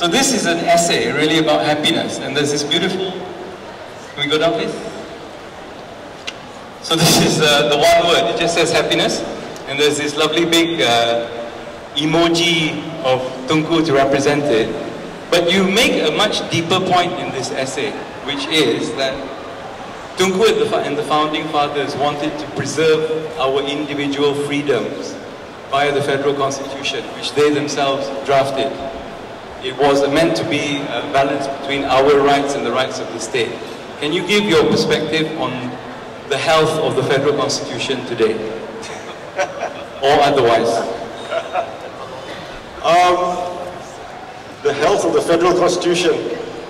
So this is an essay really about happiness, and there's this beautiful, can we go down please? So this is the one word, it just says happiness, and there's this lovely big emoji of Tunku to represent it. But you make a much deeper point in this essay, which is that Tunku and the founding fathers wanted to preserve our individual freedoms via the federal constitution, which they themselves drafted. It was meant to be a balance between our rights and the rights of the state. Can you give your perspective on the health of the federal constitution today? Or otherwise? The health of the federal constitution,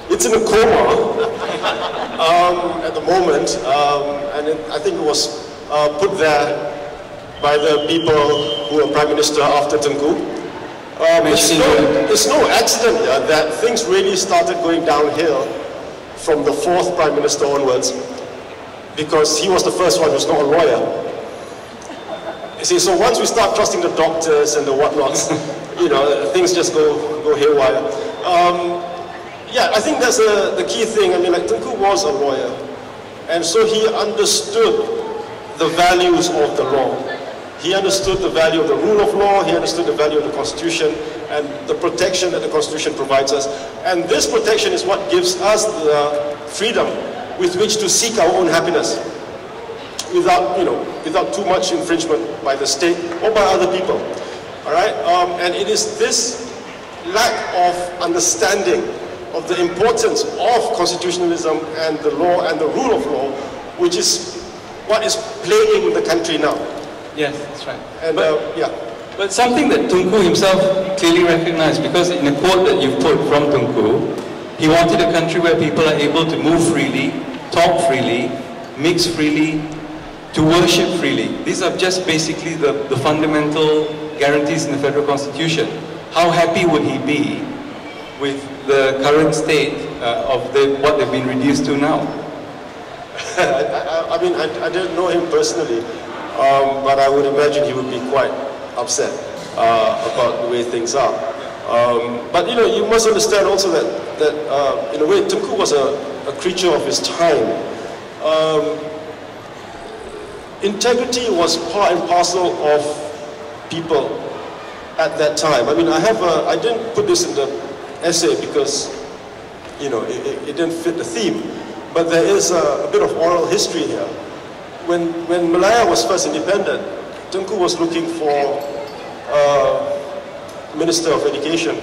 it's in a coma at the moment, and I think it was put there by the people who were Prime Minister after Tunku. It's no accident that things really started going downhill from the 4th Prime Minister onwards, because he was the first one who's not a lawyer. You see, so once we start trusting the doctors and the whatnots, you know, things just go haywire. Yeah, I think that's the key thing. I mean, like, Tunku was a lawyer, and so he understood the values of the law. He understood the value of the rule of law, he understood the value of the Constitution, and the protection that the Constitution provides us. And this protection is what gives us the freedom with which to seek our own happiness, without, you know, without too much infringement by the state or by other people. All right? And it is this lack of understanding of the importance of constitutionalism and the law and the rule of law, which is what is plaguing the country now. Yes, that's right. And, yeah. But something that Tunku himself clearly recognized, because in a quote that you've put from Tunku, he wanted a country where people are able to move freely, talk freely, mix freely, to worship freely. These are just basically the fundamental guarantees in the federal constitution. How happy would he be with the current state of what they've been reduced to now? I mean, I didn't know him personally, but I would imagine he would be quite upset about the way things are. But you know, you must understand also that in a way, Tunku was a creature of his time. Integrity was part and parcel of people at that time. I mean, I didn't put this in the essay because, you know, it didn't fit the theme, but there is a bit of oral history here. When Malaya was first independent, Tunku was looking for a Minister of Education,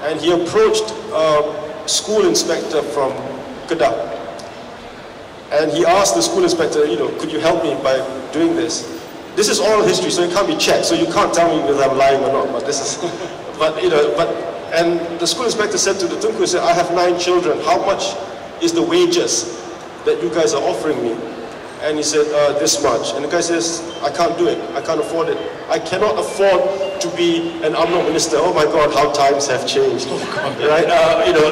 and he approached a school inspector from Kedah, and he asked the school inspector, you know, could you help me by doing this? This is oral history, so it can't be checked, so you can't tell me whether I'm lying or not, but this is, but you know, and the school inspector said to the Tunku, he said, I have 9 children, how much is the wages that you guys are offering me? And he said, this much. And the guy says, I can't do it. I can't afford it. I cannot afford to be an UMNO minister. Oh my God, how times have changed. Right? You know,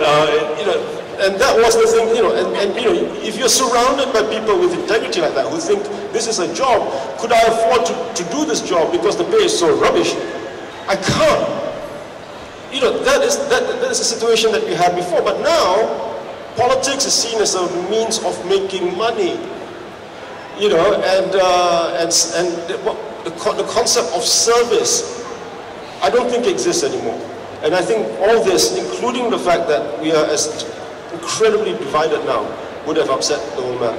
and that was the thing, you know, and you know, if you're surrounded by people with integrity like that, who think this is a job, could I afford to do this job because the pay is so rubbish? I can't. You know, that is a situation that we had before. But now, politics is seen as a means of making money. You know, and the concept of service, I don't think exists anymore. And I think all this, including the fact that we are as incredibly divided now, would have upset the old man.